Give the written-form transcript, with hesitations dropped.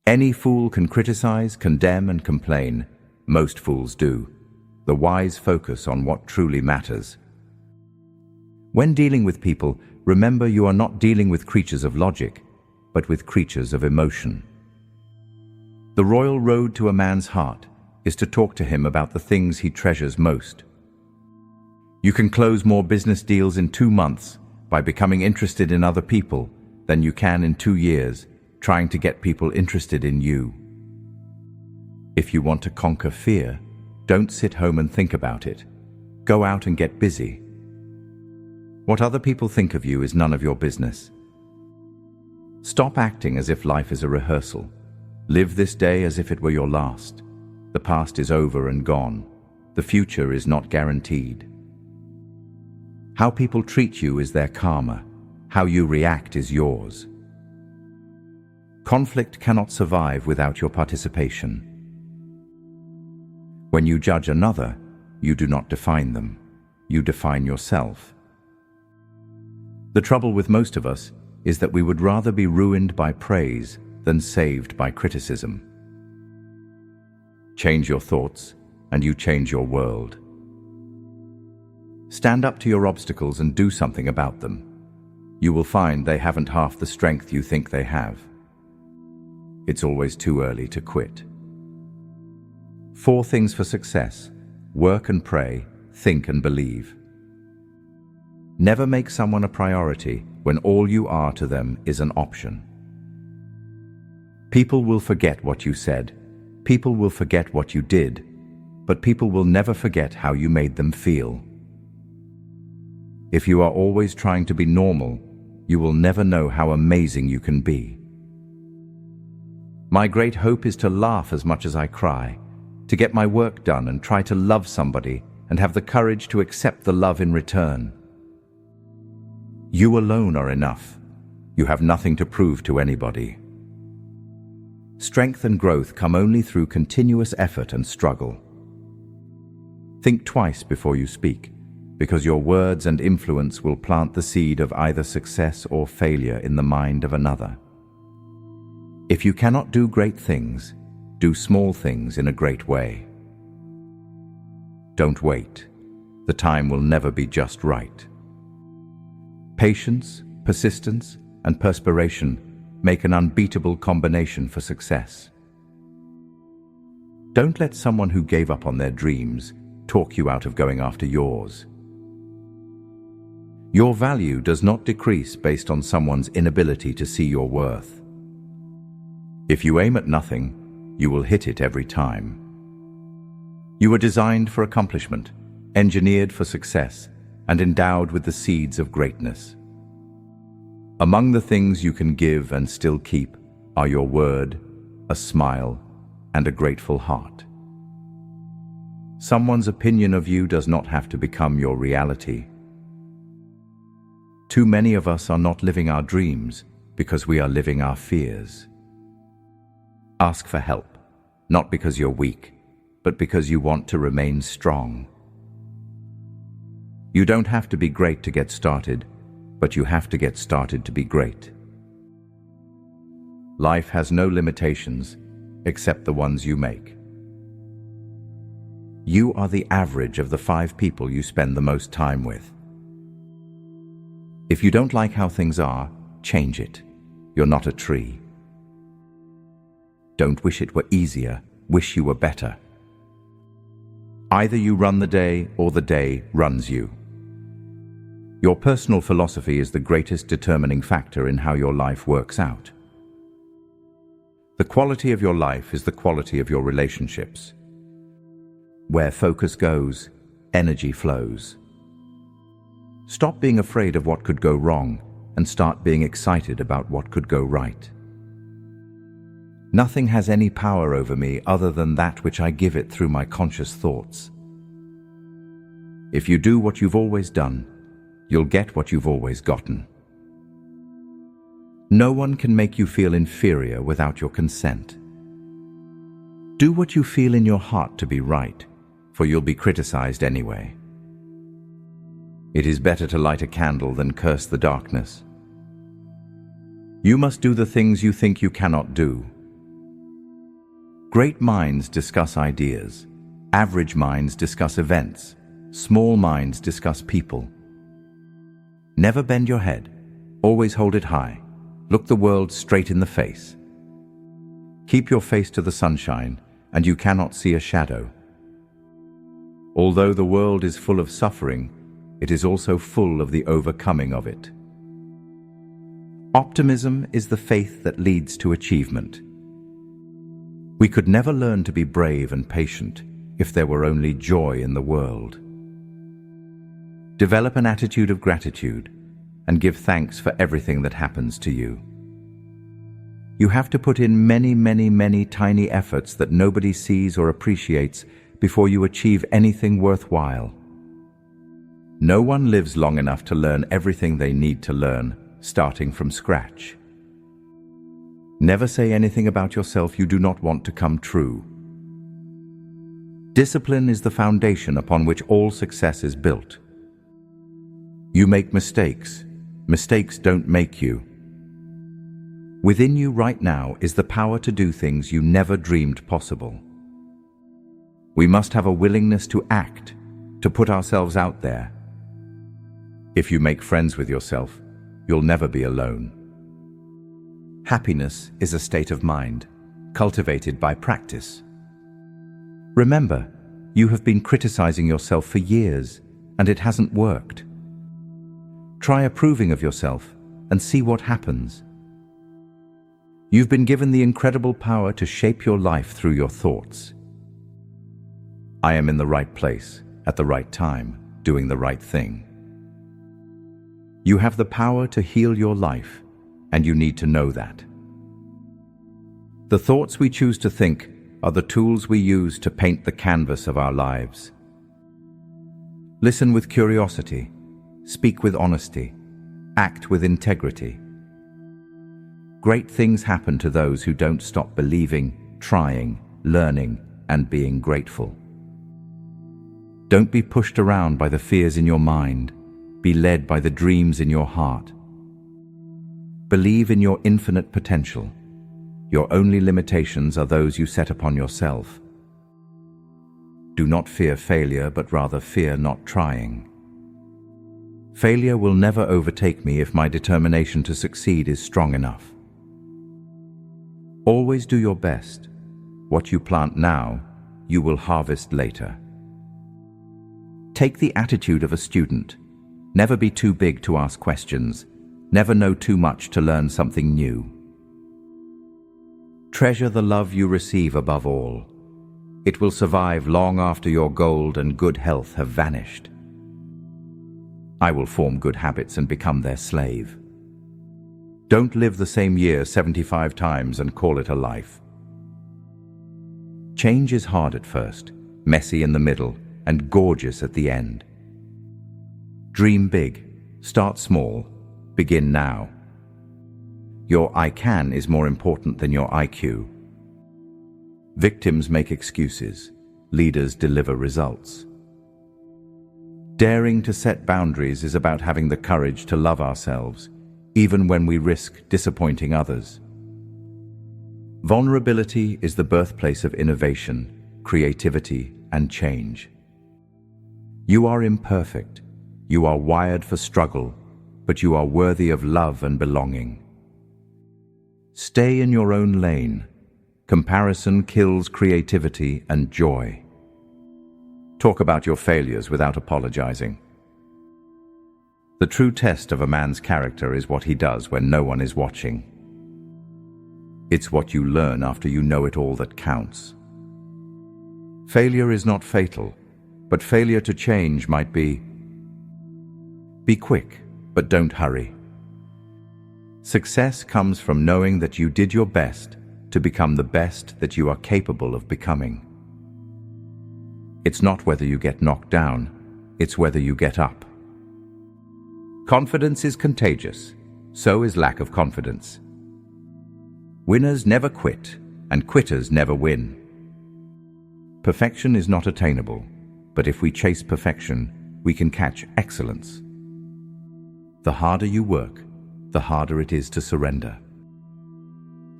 Any fool can criticize, condemn, and complain. Most fools do. The wise focus on what truly matters. When dealing with people, remember you are not dealing with creatures of logic, but with creatures of emotion. The royal road to a man's heart is to talk to him about the things he treasures most. You can close more business deals in 2 months by becoming interested in other people than you can in 2 years trying to get people interested in you. If you want to conquer fear, don't sit home and think about it. Go out and get busy. What other people think of you is none of your business. Stop acting as if life is a rehearsal. Live this day as if it were your last. The past is over and gone. The future is not guaranteed. How people treat you is their karma. How you react is yours. Conflict cannot survive without your participation. When you judge another, you do not define them. You define yourself. The trouble with most of us is that we would rather be ruined by praise than saved by criticism. Change your thoughts, and you change your world. Stand up to your obstacles and do something about them. You will find they haven't half the strength you think they have. It's always too early to quit. 4 things for success: work and pray, think and believe. Never make someone a priority when all you are to them is an option. People will forget what you said. People will forget what you did, but people will never forget how you made them feel. If you are always trying to be normal, you will never know how amazing you can be. My great hope is to laugh as much as I cry, to get my work done and try to love somebody and have the courage to accept the love in return. You alone are enough. You have nothing to prove to anybody. Strength and growth come only through continuous effort and struggle. Think twice before you speak, because your words and influence will plant the seed of either success or failure in the mind of another. If you cannot do great things, do small things in a great way. Don't wait. The time will never be just right. Patience, persistence, and perspiration make an unbeatable combination for success. Don't let someone who gave up on their dreams talk you out of going after yours. Your value does not decrease based on someone's inability to see your worth. If you aim at nothing, you will hit it every time. You were designed for accomplishment, engineered for success, and endowed with the seeds of greatness. Among the things you can give and still keep are your word, a smile, and a grateful heart. Someone's opinion of you does not have to become your reality. Too many of us are not living our dreams because we are living our fears. Ask for help, not because you're weak, but because you want to remain strong. You don't have to be great to get started, but you have to get started to be great. Life has no limitations except the ones you make. You are the average of the 5 people you spend the most time with. If you don't like how things are, change it. You're not a tree. Don't wish it were easier, wish you were better. Either you run the day or the day runs you. Your personal philosophy is the greatest determining factor in how your life works out. The quality of your life is the quality of your relationships. Where focus goes, energy flows. Stop being afraid of what could go wrong and start being excited about what could go right. Nothing has any power over me other than that which I give it through my conscious thoughts. If you do what you've always done, you'll get what you've always gotten. No one can make you feel inferior without your consent. Do what you feel in your heart to be right, for you'll be criticized anyway. It is better to light a candle than curse the darkness. You must do the things you think you cannot do. Great minds discuss ideas. Average minds discuss events. Small minds discuss people. Never bend your head. Always hold it high. Look the world straight in the face. Keep your face to the sunshine, and you cannot see a shadow. Although the world is full of suffering, it is also full of the overcoming of it. Optimism is the faith that leads to achievement. We could never learn to be brave and patient if there were only joy in the world. Develop an attitude of gratitude and give thanks for everything that happens to you. You have to put in many tiny efforts that nobody sees or appreciates before you achieve anything worthwhile. No one lives long enough to learn everything they need to learn, starting from scratch. Never say anything about yourself you do not want to come true. Discipline is the foundation upon which all success is built. You make mistakes. Mistakes don't make you. Within you right now is the power to do things you never dreamed possible. We must have a willingness to act, to put ourselves out there. If you make friends with yourself, you'll never be alone. Happiness is a state of mind, cultivated by practice. Remember, you have been criticizing yourself for years, and it hasn't worked. Try approving of yourself and see what happens. You've been given the incredible power to shape your life through your thoughts. I am in the right place, at the right time, doing the right thing. You have the power to heal your life, and you need to know that. The thoughts we choose to think are the tools we use to paint the canvas of our lives. Listen with curiosity, speak with honesty, act with integrity. Great things happen to those who don't stop believing, trying, learning, and being grateful. Don't be pushed around by the fears in your mind. Be led by the dreams in your heart. Believe in your infinite potential. Your only limitations are those you set upon yourself. Do not fear failure, but rather fear not trying. Failure will never overtake me if my determination to succeed is strong enough. Always do your best. What you plant now, you will harvest later. Take the attitude of a student. Never be too big to ask questions. Never know too much to learn something new. Treasure the love you receive above all. It will survive long after your gold and good health have vanished. I will form good habits and become their slave. Don't live the same year 75 times and call it a life. Change is hard at first, messy in the middle, and gorgeous at the end. Dream big, start small, begin now. Your I can is more important than your IQ. Victims make excuses, leaders deliver results. Daring to set boundaries is about having the courage to love ourselves, even when we risk disappointing others. Vulnerability is the birthplace of innovation, creativity, and change. You are imperfect. You are wired for struggle, but you are worthy of love and belonging. Stay in your own lane. Comparison kills creativity and joy. Talk about your failures without apologizing. The true test of a man's character is what he does when no one is watching. It's what you learn after you know it all that counts. Failure is not fatal, but failure to change might be. Be quick, but don't hurry. Success comes from knowing that you did your best to become the best that you are capable of becoming. It's not whether you get knocked down, it's whether you get up. Confidence is contagious, so is lack of confidence. Winners never quit, and quitters never win. Perfection is not attainable, but if we chase perfection, we can catch excellence. The harder you work, the harder it is to surrender.